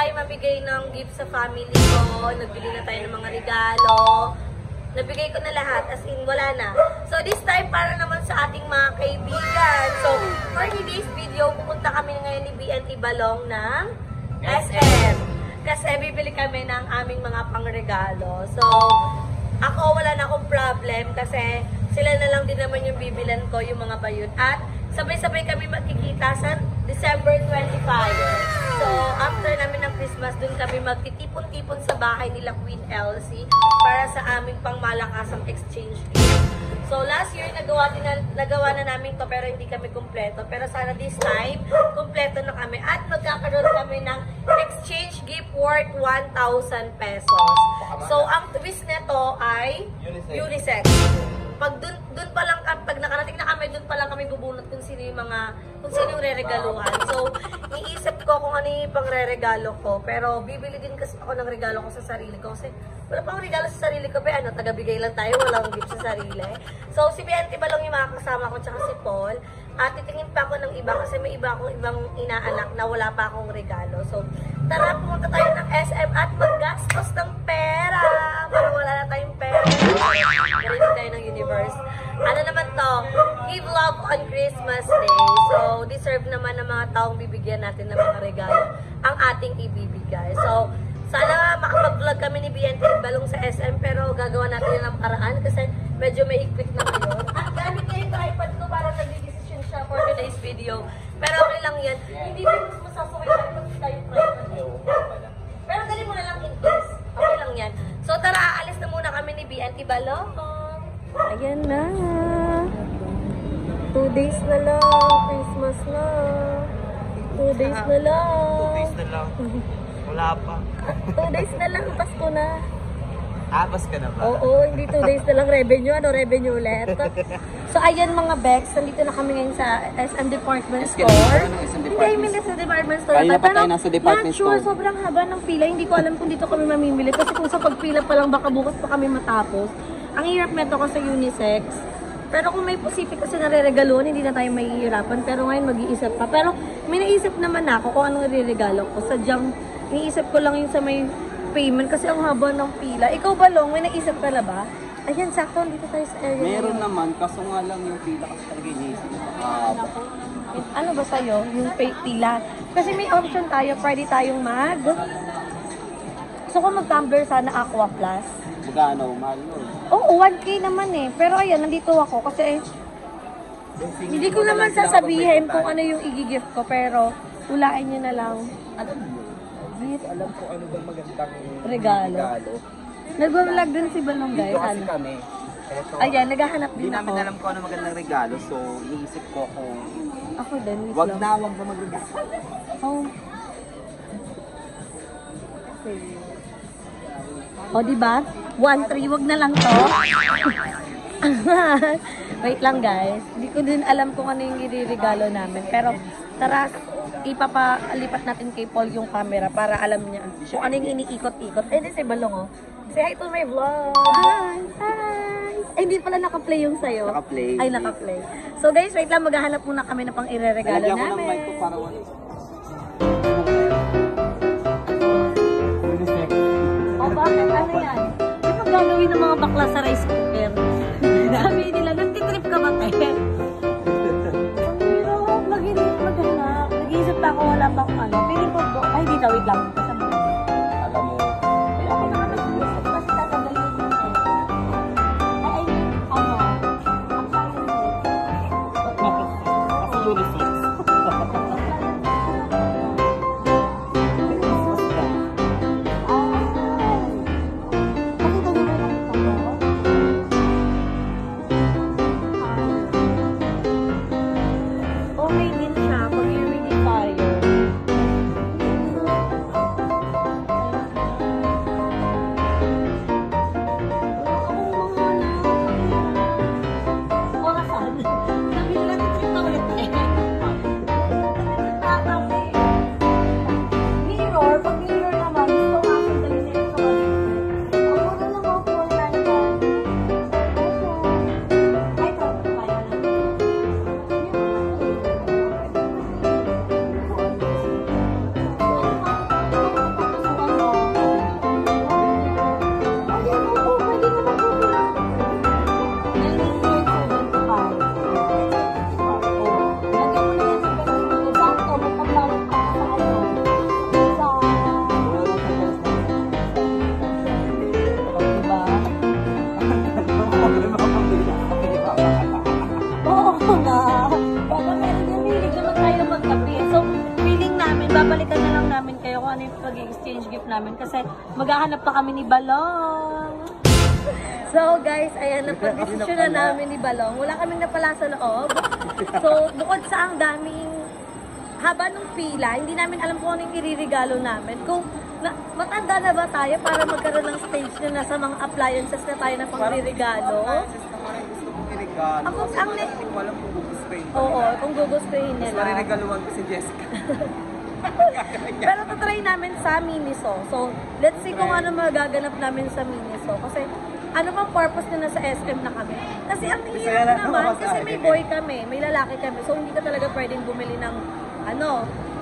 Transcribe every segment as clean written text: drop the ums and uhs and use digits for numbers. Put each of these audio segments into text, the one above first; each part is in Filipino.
tayo mamigay ng gift sa family ko. Nagbili na tayo ng mga regalo. Nabigay ko na lahat, as in, wala na. So, this time, para naman sa ating mga kaibigan. So, for today's video, pupunta kami ngayon ni BNT Balong ng SM. Kasi bibili kami ng aming mga pangregalo. So, ako wala na akong problem kasi sila na lang din naman yung bibilan ko, yung mga bayot. At sabay-sabay kami magkikita sa December 25. So, after namin ng Christmas, dun kami magtitipon-tipon sa bahay nila Queen Elsie para sa aming pangmalakasang exchange gift. So, last year, nagawa na namin to pero hindi kami kumpleto. Pero sana this time, kumpleto na kami. At magkakaroon kami ng exchange gift worth 1,000 pesos. So, ang twist nito ay unisex. Pag dun pa lang, pag nakarating na kami, dun pa lang kami bubunot kung sino yung re-regaluhan. So, iisip ko kung ano yung pang-re-regalo ko. Pero, bibili din kasi ako ng regalo ko sa sarili ko. Kasi, wala pang regalo sa sarili ko. Ano, taga-bigay lang tayo, walang gift sa sarili. So, si BNT Balong yung mga kasama ko, tsaka si Paul. At titingin pa ako ng iba kasi may iba akong ibang inaanak na wala pa akong regalo. So, tara, pumunta tayo ng SM at maggastos ng pera. Para wala na tayong pera. Marinig tayo ng universe. Ano naman to? Give love on Christmas Day. So, deserve naman ng mga taong bibigyan natin ng mga regalo ang ating ibibigay. So, sana makapag-vlog kami ni BNT Balong sa SM pero gagawa natin yun ng paraan kasi medyo may higpit na ngayon. At gamit niya yung tripod ko para nag-decision siya for today's video. Pero okay lang yan. Hindi mo mas masasaway tayo pag tayo tripod. Pero dali mo na lang in case. Okay lang yan. So tara, aalis na muna kami ni BNT Balong. Ayan na. 2 days na lang. Christmas na. 2 days na lang. 2 days na lang. Wala pa. 2 days na lang. Pasko na. Abas ka na ba? Oo, hindi 2 days na lang revenue. Ano, revenue ulit. So, ayan mga Bex. Nandito na kami ngayon sa SM Department Store. Hindi, sa Department Store. Kanina pa tayo nasa Department Store. Sure, sobrang haba ng pila. Hindi ko alam kung dito kami mamimili. Kasi kung sa pagpila pa lang, baka bukas pa kami matapos. Ang hirap nito ko sa unisex. Pero kung may Pacific kasi nare-regaluhan, hindi na tayo mahihirapan. Pero ngayon mag-iisip pa. Pero may naisip naman ako kung anong i-regalo ko. Sadyang, iniisip ko lang yung sa may payment kasi ang haba ng pila. Ikaw Balong, may naisip ka na ba? Ayan, sakto, dito tayo sa area. Meron naman, kaso nga lang yung pila kasi talaga inisip. Ano ba sa'yo? Yung pila. Kasi may option tayo, pwede tayong So kung mag-tumbler sana Aqua Plus. Magkano, mahal nun? Oo, 1K naman eh. Pero ayan, nandito ako kasi hindi ko naman sasabihin kung ano yung i-gift ko, pero ulain nyo na lang. Alam ko ano bang magandang regalo. Nag-vlog din si Balong guys. Dito kasi kami. Ayan, naghahanap Hindi din namin ako. alam kung ano magandang regalo, so iisip ko kung Ako din, wait wag lang. na magregalo. Oh. Okay. O, diba? 1-3, wag na lang to. Wait lang guys. Hindi ko din alam kung ano yung i-regalo namin. Pero, tara, ipapalipat natin kay Paul yung camera para alam niya kung ano yung iniikot-ikot. Eh, di si Balong, oh. Say hi to my vlog. Hi! Hi! Ay, hindi pala naka-play yung sayo. Naka-play. Ay, naka-play. So guys, wait lang. Maghahanap muna kami na pang ire-regalo Lalagyan ko ng namin. mic ko para wala. O, bakit? Ano yan? Ano pag gagawin ng mga bakla sa rice cooker? Sabi nila, nagtitrip ka ba, te? Nag-iisip pa ako, wala pa akong ano. Piling ko, ay, di na, wait lang. Alam mo, kaya ako nag-idea sa Kasi tatagalin yun eh. Ay, ano? Ang sayo kasi unisex. namin kayo kung ano yung pag-exchange gift namin kasi maghahanap pa kami ni Balong. So guys, ayan, napag-desisyon na namin ni Balong. Wala kaming napala sa loob. So, bukod sa ang daming haba ng pila, hindi namin alam kung ano yung iririgalo namin. Kung matanda na ba tayo para magkaroon ng stage na nasa mga appliances na tayo na pang-ririgalo? Ako, ang walang kung gugustuhin. Oo, kung gugustuhin Mas nila. mariregaluhan ko si Jessica. Pero tatry namin sa Miniso. So, let's see kung ano magaganap namin sa Miniso. Kasi, ano bang purpose na nasa SM na kami? Kasi ang hirap naman, kasi may boy kami, may lalaki kami. So, hindi ka talaga pwedeng bumili ng,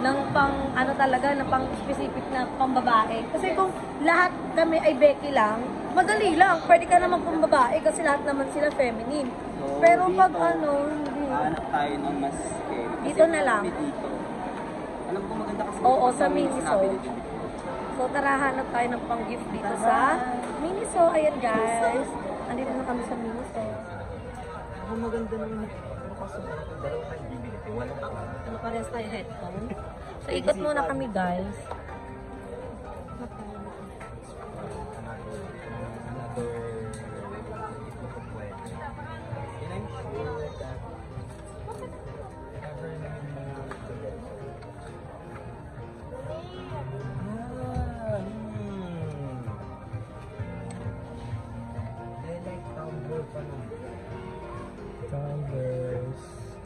ng pang specific na pang babae. Kasi kung lahat kami ay Becky lang, madali lang. Pwede ka naman pang babae kasi lahat naman sila feminine. So, Pero pag dito, hindi. hanap tayo ng mas scale. Kasi Dito na lang. Dito. Alam ko maganda kasi Oo, dito sa Miniso. So, tara, hanap tayo ng pang-gift dito sa Miniso. Ayan, guys. Andito na kami sa Miniso. Ang maganda naman. Pero kaso, dalawa tayo bibili. Wala pa. Ano, parehas tayo headphone. So, ikot muna kami, guys.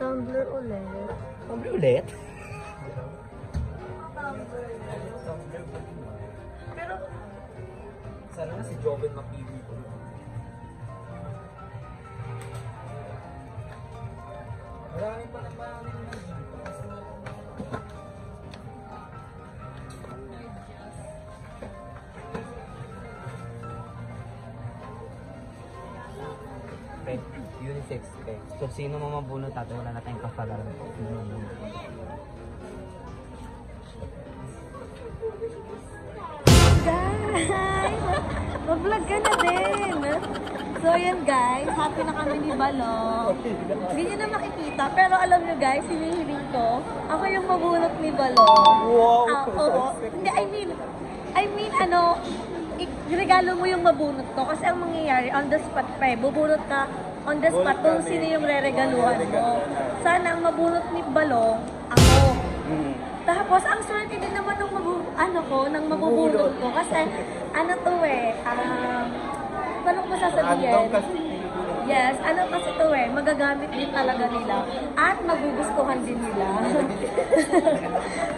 Tumbler ulit. Sabi ulit? Pero, Sana na si Joven mapili ko. Marami pa naman Okay, unisex. Okay. So, sino mamabunot natin? Wala na tayong kasagaran. guys! Mag-vlog ka na din! So, ayan guys. Happy na kami ni Balong. Hindi nyo na makikita. Pero alam nyo guys, hinihiling ko. Ako yung mabunot ni Balong. Wow! Oo. Hindi, I mean, regalo mo yung mabunot ko. Kasi ang mangyayari, on the spot pa eh. Bubunot ka on the spot kung sino yung reregaluhan mo. Sana ang mabunot ni Balong, ako. Tapos, ang swerte din naman ng mabubunot ko. Kasi, to eh, paano ko sasabihin? Yes, kasi to eh, magagamit din talaga nila. At magugustuhan din nila.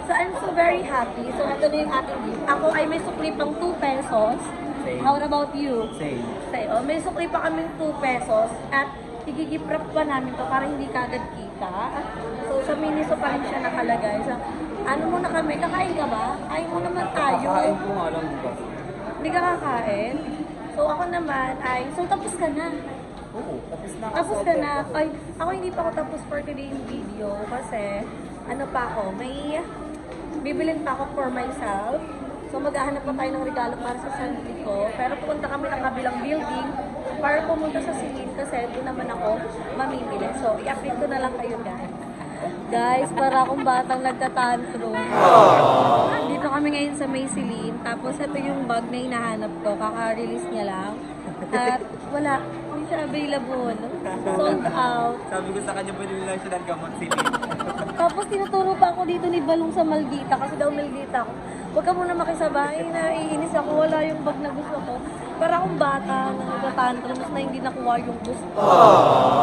So, I'm so very happy. So, ito na yung ating gift. Ako ay may sukli pang 2 pesos. Same. How about you? Same. Sa'yo, may sukli pa kaming 2 pesos. At i-gift wrap pa namin to para hindi kagad kita. So, sa Miniso pa rin siya nakalagay. So, ano muna kami? Kakain ka ba? Kain mo naman tayo. Kakain ko nga lang, diba? Hindi ka kakain? So, ako naman ay... So, tapos ka na. Oo, tapos na. Tapos ka na. Ay, ako hindi pa ako tapos for today's video. Kasi, may bibilin pa ako for myself. So, maghahanap pa tayo ng regalo para sa sarili ko. Pero pupunta kami ng kabilang building para pumunta sa Celine kasi doon naman ako mamimili. So, i-update ko na lang kayo guys. Guys, para akong batang nagtatantrum. Dito kami ngayon sa May Celine. Tapos, ito yung bag na hinahanap ko. Kaka-release niya lang. At wala. Hindi siya available. Sold out. Sabi ko sa kanya, pwede lang siya ng gamot silid. Tapos tinuturo pa ako dito ni Balong sa Maldita kasi daw Maldita ako. Huwag ka muna makisabay, naiinis ako, wala yung bag na gusto ko. Para akong bata na nagtatantrums na hindi nakuha yung gusto ko.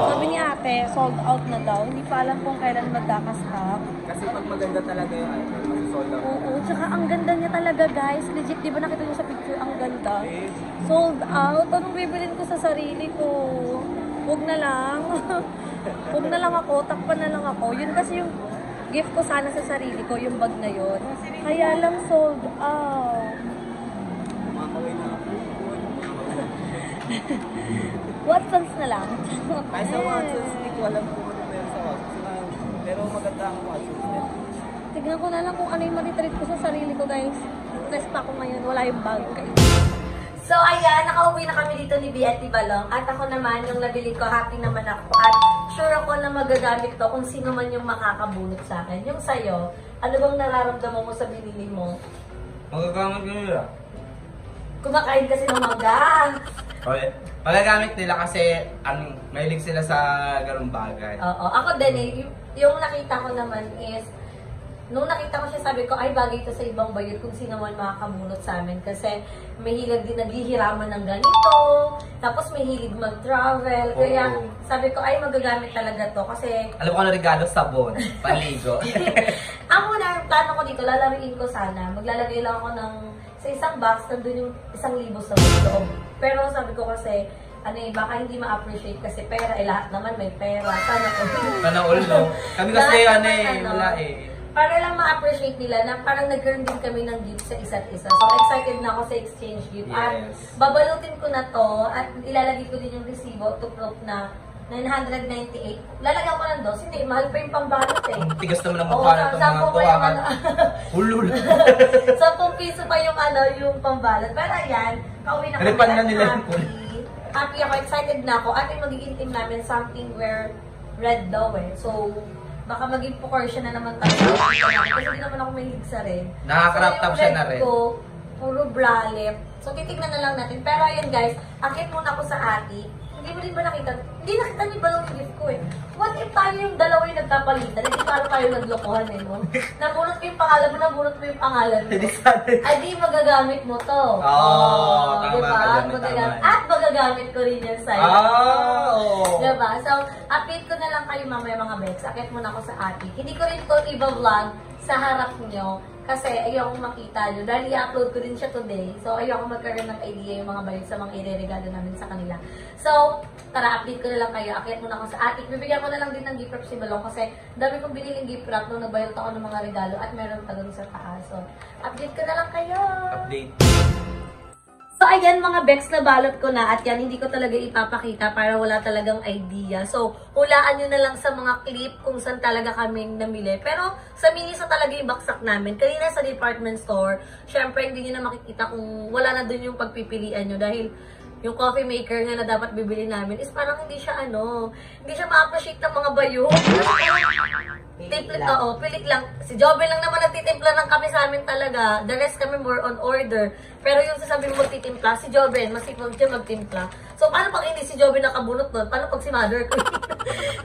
Sabi ni ate, sold out na daw. Hindi pa alam kung kailan magkakastock. Kasi pag maganda talaga yung item, mag-sold out. Oo, tsaka ang ganda niya talaga guys. Legit, di ba nakita niyo sa picture, ang ganda. Sold out. Anong bibilin ko sa sarili ko? Huwag na lang. Huwag na lang ako, takpan na lang ako. Yun kasi yung gift ko sana sa sarili ko, yung bag na yun. Kaya lang sold out. Makakawin na ako. Watsons na lang. Ay, sa Watsons, hindi ko alam kung ano meron sa Watsons. Pero maganda ang Watsons. Tignan ko na lang kung ano yung matitreat ko sa sarili ko guys. Stress pa ako ngayon, wala yung bag. So ayan, nakauwi na kami dito ni B at ni Balong. At ako naman, yung nabili ko, happy naman ako. At sure ako na magagamit to kung sino man yung makakabunot sa akin. Yung sa'yo, ano bang nararamdaman mo sa binili mo? Magagamit ko nila. Kumakain kasi ng mangga. Okay. Magagamit nila kasi mahilig sila sa ganung bagay. Oo. Ako din eh, yung nakita ko naman is, nung nakita ko siya, sabi ko, ay bagay ito sa ibang bayot kung sino man makakabunot sa amin. Kasi may hilig din naghihiraman ng ganito. Tapos may hilig mag-travel. Kaya Oo. sabi ko, ay magagamit talaga to. Kasi Alam ko na regalo, sabon, paligo. ang muna, yung plano ko dito, lalaruin ko sana. Maglalagay lang ako ng, sa isang box, nandun yung 1,000 sa loob. Pero sabi ko kasi, ano eh, baka hindi ma-appreciate kasi pera, eh lahat naman may pera. Sana ko. Sana all, no? Kami kasi Lahat ano eh, naman, wala eh. Para lang ma-appreciate nila na parang nagkaroon din kami ng gift sa isa't isa. So excited na ako sa exchange gift. At Yes. babalutin ko na to at ilalagay ko din yung resibo to proof na 998. Lalagyan ko ng dos. Hindi, mahal pa yung pambalot eh. Ang tigas naman ang Oo, mukha na itong mga 10 pa yung tuwangan. ano. Ulul. 10 piso pa yung ano, yung pambalot. Pero ayan, pauwi na Ripan na at nila yung happy. Happy ako, excited na ako. At yung magiging team namin, something where red daw eh. So, baka maging proportion na naman tayo. Kasi hindi naman ako mahilig sa red. Nakaka-crop top siya na red. Ko, puro bralette. So, titignan na lang natin. Pero ayun guys, akit muna ako sa ati. Hindi mo din ba nakita? Hindi nakita niyo ba yung gift ko eh? What if tayo yung dalawa yung nagkapalitan? Hindi para tayo naglokohan eh, no? Nabunot ko yung pangalan mo, nabunot mo yung pangalan mo. Hindi sana. Ay, di magagamit mo to. Oo, tama diba? ka dyan, Magagamit. tama. At magagamit ko rin yan sa'yo. Oo. Diba? So, update ko na lang kayo mamaya mga Bex. Akit muna ako sa ati. Hindi ko rin ito i-vlog sa harap nyo. Kasi ayoko makita nyo. Dahil i-upload ko din siya today. So, ayoko magkaroon ng idea yung mga bayad sa mga ireregalo namin sa kanila. So, tara, update ko na lang kayo. Akit muna ako sa ati. Bibigyan ko na lang din ng gift wrap si Balong. Kasi dami kong biniling gift wrap nung nagbayad ako ng mga regalo. At meron pa doon sa taas. So, update ko na lang kayo. Update. So, ayan mga Bex, na balot ko na at yan hindi ko talaga ipapakita para wala talagang idea. So, hulaan nyo na lang sa mga clip kung saan talaga kaming namili. Pero, sa Minisa talaga yung baksak namin. Kanina sa department store, syempre hindi nyo na makikita kung wala na dun yung pagpipilian nyo dahil yung coffee maker nga na dapat bibili namin is parang hindi siya hindi siya ma-appreciate ng mga bayo. Pilit lang. Si Joven lang naman nagtitimpla ng kape sa amin talaga. The rest kami more on order. Pero yung sasabi mo magtitimpla, si Joven, masipag siya magtimpla. So, paano pag hindi si Joven nakabunot nun? Paano pag si Mother ko?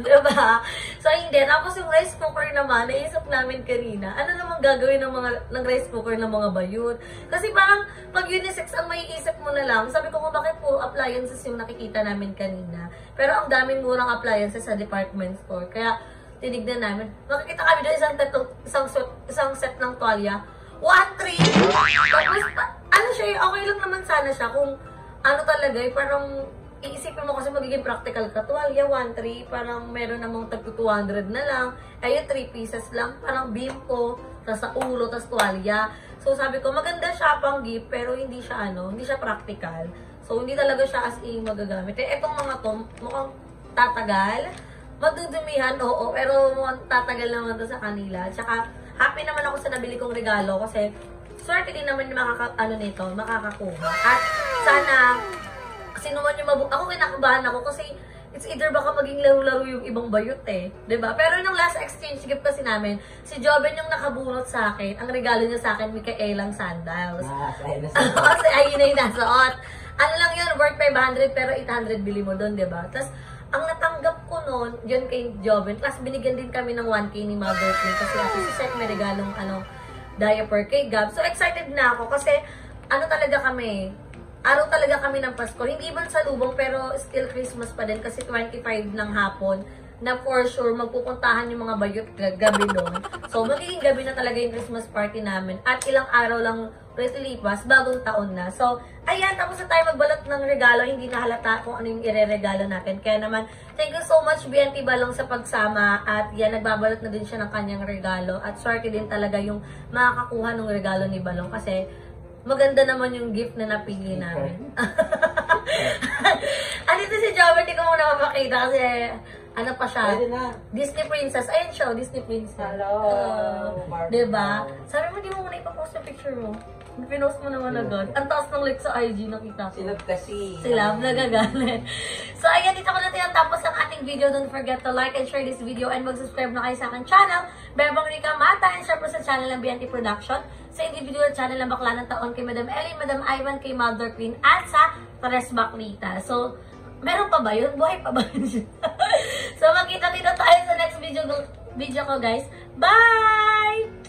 Diba? So, hindi. Tapos yung rice cooker naman, naisip namin kanina, ano naman gagawin ng rice cooker ng mga bayot? Kasi parang, pag unisex ang maiisip mo na lang, sabi ko kung bakit po appliances yung nakikita namin kanina. Pero ang daming murang appliances sa department store. Kaya, tinignan namin. Makikita kami doon isang set ng tuwalya. 1-3! Tapos, ano siya, okay lang naman sana siya kung ano talaga, parang iisipin mo kasi magiging practical ka. Tuwalya, 1-3, parang meron namang tag 200 na lang. Ayun, 3 pieces lang. Parang bimpo, tas sa ulo, tas tuwalya. So, sabi ko, maganda siya pang gift, pero hindi siya hindi siya practical. So, hindi talaga siya as in magagamit. Eh, etong mga to, mukhang tatagal. Magdudumihan, oo, pero mukhang tatagal naman to sa kanila. Tsaka, happy naman ako sa nabili kong regalo kasi swerte din naman yung makakakuha. At sana, sino man yung ako kinakabahan ako kasi it's either baka maging laro-laro yung ibang bayot eh. 'Di ba? Pero nung last exchange gift kasi namin, si Joven yung nakabunot sa akin. Ang regalo niya sa akin, Micaelang sandals. Kasi ayun na yung nasuot. Ano lang yun, worth 500 pero 800 bili mo doon, 'di ba? Tapos, ang natanggap ko noon, yun kay Joven, plus binigyan din kami ng 1K ni Mother Play kasi si Seth may regalong diaper kay Gab. So excited na ako kasi talaga kami, araw talaga kami ng Pasko. Hindi man sa lubong pero still Christmas pa din kasi 25 ng hapon na for sure magpupuntahan yung mga bayot gabi doon. So magiging gabi na talaga yung Christmas party namin at ilang araw lang lipas, bagong taon na. So, ayan, tapos na tayo magbalot ng regalo. Hindi na halata kung ano yung ireregalo natin. Kaya naman, thank you so much, BNT Balong, sa pagsama. At yan, nagbabalot na din siya ng kanyang regalo. At swerte din talaga yung makakakuha ng regalo ni Balong. Kasi, maganda naman yung gift na napili namin. Andito si Joven, hindi ko muna mapakita kasi Ano pa siya? Pwede na. Disney Princess. Ayun siya, Disney Princess. Hello. Diba? Sabi mo, di mo muna ipapost yung picture mo. Pinost mo naman agad. Ang taas ng like sa IG, nakita ko. Sinag kasi. Sila, nagagalit. So, ayan, dito ko na tinatapos ang ating video. Don't forget to like and share this video and mag-subscribe na kayo sa aking channel. Bebang Rica Mata and syempre sa channel ng BNT Production. Sa individual channel ng Bakla ng Taon kay Madam Ellie, Madam Ivan, kay Mother Queen at sa Tres Baklita. So, meron pa ba yun? Buhay pa ba yun? So, magkita-kita tayo sa next video ko, guys. Bye!